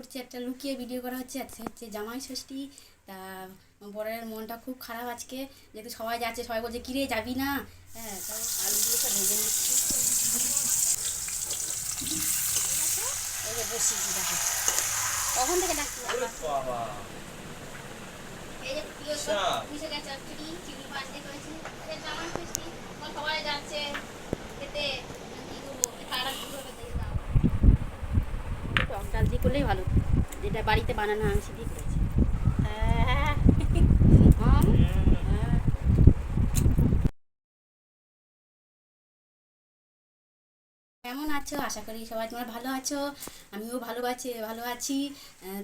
করছি একটা লুকিয়ে ভিডিও করা হচ্ছে আজকে হচ্ছে জামাই ষষ্ঠী। তা বরের মনটা খুব খারাপ আজকে, যেহেতু সবাই যাচ্ছে, সবাই বলছে কিরে যাবি না। হ্যাঁ, তাও আলুগুলো সব ভেজে নিচ্ছি। এই যে বসিয়েছি, দেখো কখন থেকে ডাকছি। এই যে পুঁই শাকের চচ্চড়ি, চিংড়ি মাছ দিয়ে করেছি। জামাই ষষ্ঠী সবাই যাচ্ছে খেতে, কি করবো, খারাপ কীভাবে দিয়ে দাও। টক ডাল দিয়ে করলেই ভালো, যেটা বাড়িতে বানানো মাংস দিয়ে করেছি। কেমন আছো? আশা করি সবাই তোমরা ভালো আছো। আমিও ভালো আছি।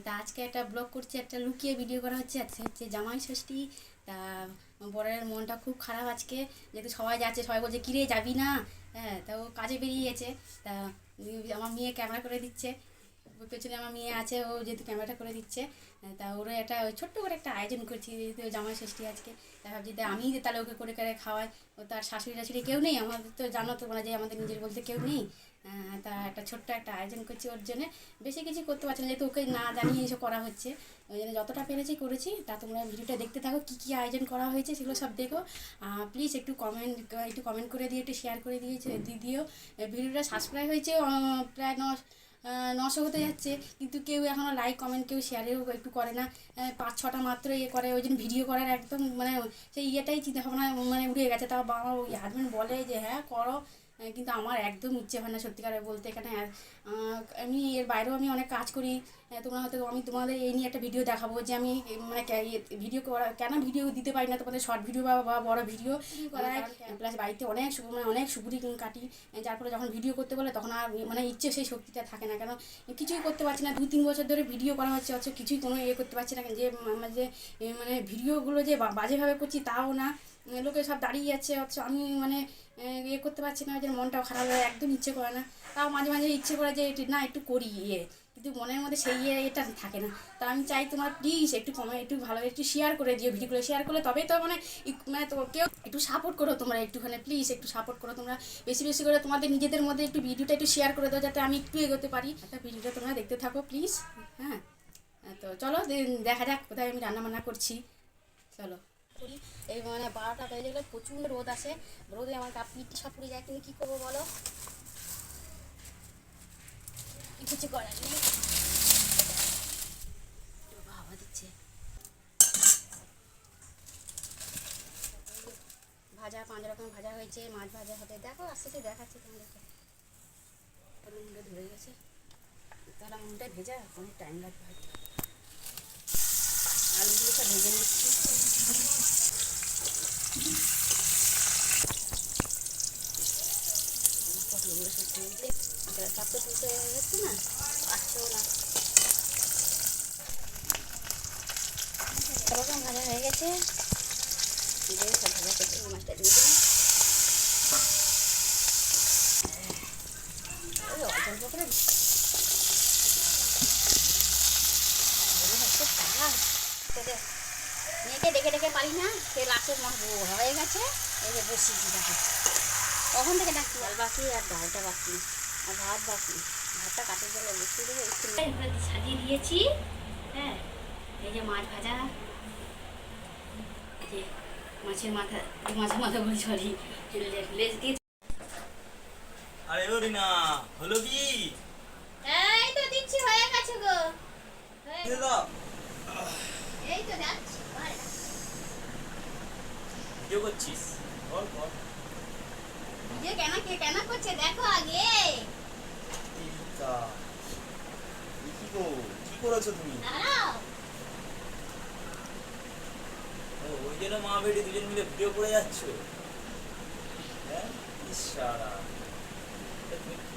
তা আজকে একটা ব্লগ করছি, একটা লুকিয়ে ভিডিও করা হচ্ছে আজকে হচ্ছে জামাই ষষ্ঠী। তা বরের মনটা খুব খারাপ আজকে, যেহেতু সবাই যাচ্ছে, সবাই বলছে কিরে যাবি না। হ্যাঁ, তা ও কাজে বেরিয়ে গেছে। তা আমার মেয়ে ক্যামেরা করে দিচ্ছে, ওর পেছনে আমার মেয়ে আছে, ও যেহেতু ক্যামেরাটা করে দিচ্ছে। তা ওরা একটা ওই ছোট্ট করে একটা আয়োজন করছি, যেহেতু জামাই ষষ্ঠী আজকে। তা ভাবছি আমি তাহলে ওকে করে করে খাওয়াই। ও তার শাশুড়ি টাশুড়ি কেউ নেই, আমাদের তো জানো তো, মানে যে আমাদের নিজের বলতে কেউ নেই। তা একটা ছোট্ট একটা আয়োজন করছি ওর জন্য। বেশি কিছু করতে পারছি না, যেহেতু ওকে না জানিয়ে এসব করা হচ্ছে। ওই জন্য যতটা পেরেছি করেছি। তা তোমরা ভিডিওটা দেখতে থাকো, কী কী আয়োজন করা হয়েছে সেগুলো সব দেখো। প্লিজ একটু কমেন্ট করে দিয়ে, একটু শেয়ার করে দিও। ভিডিওটা সাবস্ক্রাইব হয়েছে প্রায় 900 হতে যাচ্ছে, কিন্তু কেউ এখনও লাইক কমেন্ট কেউ শেয়ারেও একটু করে না। 5-6টা মাত্র ইয়ে করে, ওই জন্য ভিডিও করার একদম মানে সেই ইয়েটাই চিন্তাভাবনা মানে উড়ে গেছে। তাও বাবা ওই হাজব্যান্ড বলে যে হ্যাঁ করো, কিন্তু আমার একদম ইচ্ছে হয় না সত্যিকারে বলতে। এখানে আমি এর বাইরেও আমি অনেক কাজ করি। তোমরা হয়তো, আমি তোমাদের এই নিয়ে একটা ভিডিও দেখাবো যে আমি মানে ভিডিও করা কেন ভিডিও দিতে পারি না তোমাদের, শর্ট ভিডিও বা বড় ভিডিও করাই। প্লাস বাড়িতে অনেক সুপুরি কাটি, যার ফলে যখন ভিডিও করতে বলে তখন আর মানে ইচ্ছে সেই শক্তিটা থাকে না। কেন কিছুই করতে পারছি না, 2-3 বছর ধরে ভিডিও করা হচ্ছে, অথচ কিছুই কোনো করতে পারছি না। যে আমরা যে মানে ভিডিওগুলো যে বাজেভাবে করছি তাও না, লোকে সব দাঁড়িয়ে যাচ্ছে, অথচ আমি মানে করতে পারছি না। যে মনটাও খারাপ হয়, একদম ইচ্ছে করে না। তাও মাঝে মাঝে ইচ্ছে করে যে না একটু করি কিন্তু মনের মধ্যে সেই এটা থাকে না। তা আমি চাই তোমার প্লিজ একটু একটু ভালো একটু শেয়ার করে দিও, ভিডিওগুলো শেয়ার করলে তবেই তো মানে মানে তো কেউ একটু সাপোর্ট করো তোমরা, একটুখানি প্লিজ একটু সাপোর্ট করো তোমরা। বেশি বেশি করে তোমাদের নিজেদের মধ্যে একটু ভিডিওটা একটু শেয়ার করে দাও, যাতে আমি একটু এগোতে পারি। একটা ভিডিওটা তোমরা দেখতে থাকো প্লিজ। হ্যাঁ, তো চলো দেখা যাক কোথায় আমি রান্নাবান্না করছি। চলো করি। এই মানে 12টা বেজে গেলে প্রচুর রোদ আসে, রোদে আমার পিঠ সব পুড়ে যায়, কিন্তু কী করবো বলো, কিছু করার নেই। ভাবা দিচ্ছে ভাজা, 5 রকম ভাজা হয়েছে, মাছ ভাজা হবে, দেখো আস্তে আস্তে দেখাচ্ছি তোমাদেরকে। মুন্ডে ধরে গেছে, তাহলে মুন্ডে ভেজা অনেক টাইম লাগবে হয়তো। আলুগুলো সব ভেজে নিচ্ছি। পটলগুলো সব তুলতে, সব তো তুলতে হচ্ছে না, পারছেও না। রকম ভাজা হয়ে গেছে, দিয়ে সব ভাজা করতে মাছটা দিয়ে দিলাম। অল্প করে মেয়েকে ডেকে ডেকে পারি না, সে লাস্টের হয়ে গেছে। এই যে বসিয়েছি, দেখো কখন থেকে ডাকছি। ডাল বাকি আর ডালটা বাকি আর ভাত বাকি, ভাতটা কাঠের জলে বসিয়ে দেবো একটু সাজিয়ে দিয়েছি। হ্যাঁ, এই যে মাছ ভাজা, এই যে মাছের মাথা বলি, সরি লেজ দিয়ে। আরে ও রিনা, হলো কি? এই তো দিচ্ছি, হয়ে গেছে গো। দাও, এই তো যাচ্ছি। ভিডিও করছিস? বল বল। ভিডিও কেন করছে দেখো আগে। এইটা কি গো, কি করেছো তুমি? দাঁড়াও, ও ওই জন্য মা বেটি দুজন মিলে ভিডিও করে যাচ্ছ? হ্যাঁ, ইশারা।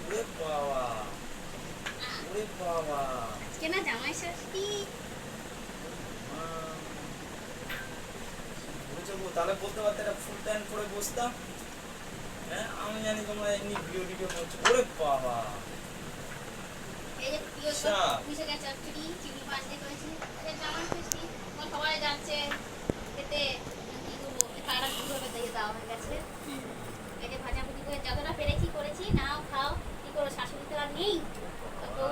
ওরে বাবা, ওরে বাবা, আজকে না জামাই ষষ্ঠী। বুঝছো গো, তাহলে বলতে পারতে একটা ফুল টাইম করে বসতাম। হ্যাঁ, আমি জানি তোমরা এমনি ভিডিও করছো। ওরে বাবা, এই যে পুঁই শাকের চচ্চড়ি, চিংড়ি মাছ দিয়ে করেছি। জামাই ষষ্ঠী সবাই যাচ্ছে খেতে, কি করবো, খারাপ কীভাবে দিয়ে দেওয়া হয়ে গেছে। এই যে ভাজাভুজি করে যতটা পেরেছি করেছি, নাও খাও, কি করবো, শাশুড়ি তো আর নেই। তো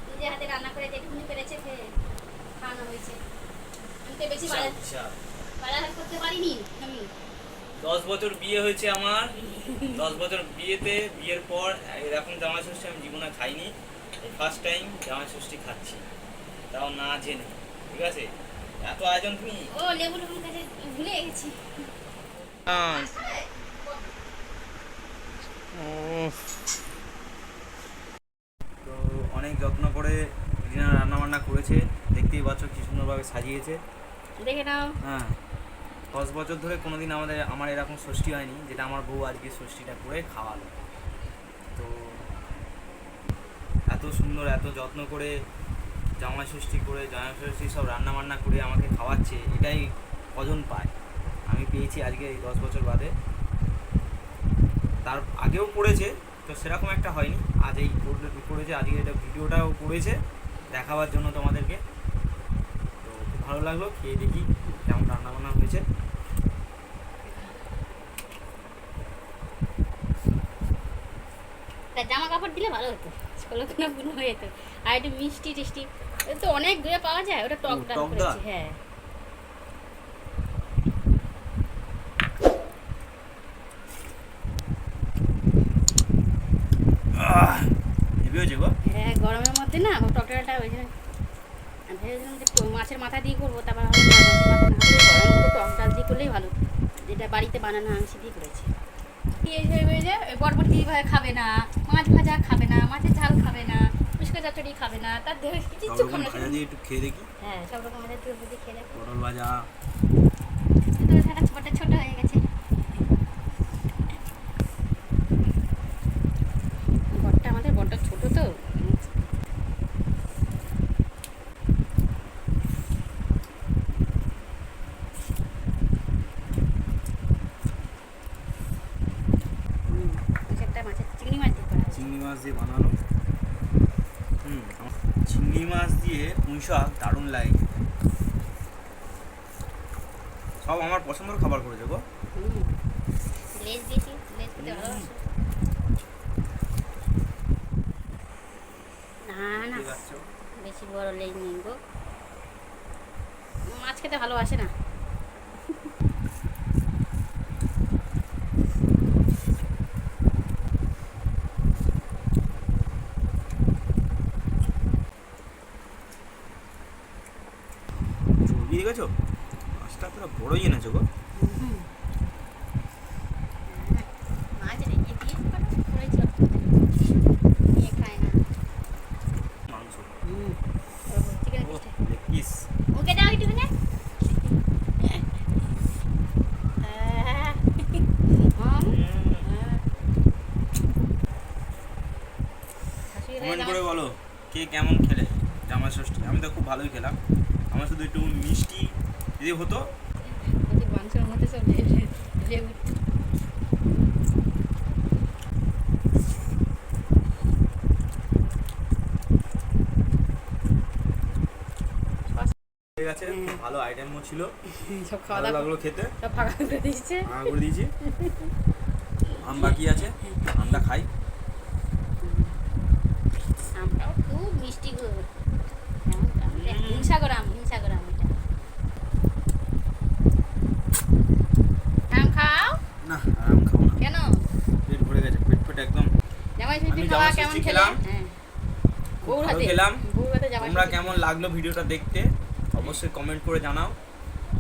নিজের হাতে রান্না করে যেটুকুনি পেরে থেকে বেশি বিশাল বিশাল। বাজার করতে পারিনি আমি। 10 বছর বিয়ে হয়েছে আমার, 10 বছর বিয়ের পর এরকম জামাই ষষ্ঠী আমি জীবনে খাইনি। এই ফার্স্ট টাইম জামাই ষষ্ঠী খাচ্ছি, তাও না জেনে। ঠিক আছে, এত আয়োজন তুমি। ও লেবু লেবুর কাছে ভুলে গেছি। তো অনেক যত্ন করে রিনা রান্নাবান্না করেছে, দেখতেই পাচ্ছ কি সুন্দরভাবে সাজিয়েছে। দেখে নাও। হ্যাঁ, 10 বছর ধরে কোনোদিন আমার এরকম ষষ্ঠী হয়নি, যেটা আমার বউ আজকে ষষ্ঠীটা করে খাওয়ালো। তো এত সুন্দর, এত যত্ন করে জামাই ষষ্ঠী সব রান্না বান্না করে আমাকে খাওয়াচ্ছে, এটাই কজন পায়। আমি পেয়েছি আজকে এই 10 বছর বাদে। তার আগেও করেছে, তো সেরকম একটা হয়নি। আজ এই করেছে, আজকে এটা ভিডিওটাও করেছে দেখাবার জন্য তোমাদেরকে। তো খুব ভালো লাগলো, খেয়ে দেখি কেমন রান্না বান্না হয়েছে। জামা কাপড় দিলে ভালো হতো, ষোলোখানা বুনো হয়ে যেত। আর একটু মিষ্টি টিষ্টি তো অনেক দূরে পাওয়া যায়, ওটা টক ডাল টক ডাল? করেছি। হ্যাঁ, হেভি হয়েছে গো। হ্যাঁ, গরমের মধ্যে না ও টক ডালটা ওই জন্য ভেবেছিলাম যে মাছের মাথা দিয়ে করবো, তারপর ভাবলাম না, মাছের মাথা না করে গরমের মধ্যে টক ডাল দিয়ে করলেই ভালো, যেটা বাড়িতে বানানো আংশি দিয়ে করেছি। বরবটি ভাজা খাবে না, মাছ ভাজা খাবে না, মাছের ঝাল খাবে না, উস্কো চচ্চড়ি খাবে না, তার দেহে কিছু খাবে না। ভাজা দিয়ে একটু খেয়ে দেখি। হ্যাঁ, সব রকম ভাজা দিয়ে বুঝে খেয়ে দেখো। পটল ভাজা। ছোট ছোট হয়ে গেছে। বটটা আমাদের বটটা ছোট তো। মাছের চিংড়ি মাছ দিয়ে করা হয়েছে। চিংড়ি মাছ দিয়ে বানানো। চিংড়ি মাছ দিয়ে পুঁই শাক দারুণ লাগে। সব আমার পছন্দের খাবার করেছে গো। লেজ দিয়েছি, লেজ খেতে ভালোবাসো? না না, ঠিক আছে। বেশি বড় লেজ নেই গো, মাছ খেতে ভালোবাসে না। চর্বি দেখেছো, মাছটা পুরো বড়ই এনেছো গো। মাছ রেখে দিয়ে করেছিল, নিয়ে খায় না। মাংস চিকেন পিস। ওকে দাও একটুখানি। কমেন্ট করে বলো কে কেমন খেলে জামাই ষষ্ঠী। আমি তো খুব ভালোই খেলাম। আমার শুধু একটু মিষ্টি যদি হতো। মাংসের মধ্যে সব লেবু। ঠিক আছে, খুব ভালো আইটেমও ছিল, সব খাওয়া ভালো দাওয়া লাগলো খেতে। সব ফাঁকা করে দিচ্ছে। ভাঙা করে দিয়েছি। আম বাকি আছে, আমটা খাই। আমটাও খুব মিষ্টি গো, হিমসাগর আম, হিমসাগর আম এটা। আম খাও না, আম খাবো না, কেন? পেট ভরে গেছে, পেট একদম। জামাই ষষ্ঠী আমি খাওয়া জামাই কেমন ষষ্ঠী খেলাম? খেলাম। হ্যাঁ, খুব বউর ভালো হাতে খেলাম। বউর হাতে জামাই তোমরা ষষ্ঠী। কেমন লাগলো ভিডিওটা দেখতে অবশ্যই কমেন্ট করে জানাও।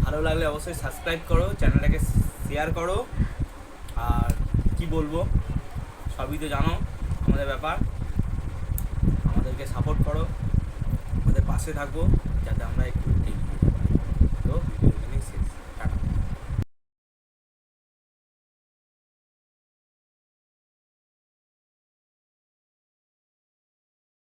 ভালো লাগলে অবশ্যই সাবস্ক্রাইব করো, চ্যানেলটাকে শেয়ার করো। আর কি বলবো, সবই তো জানো আমাদের ব্যাপার। আমাদেরকে সাপোর্ট করো, আমাদের পাশে থাকবো, যাতে আমরা একটু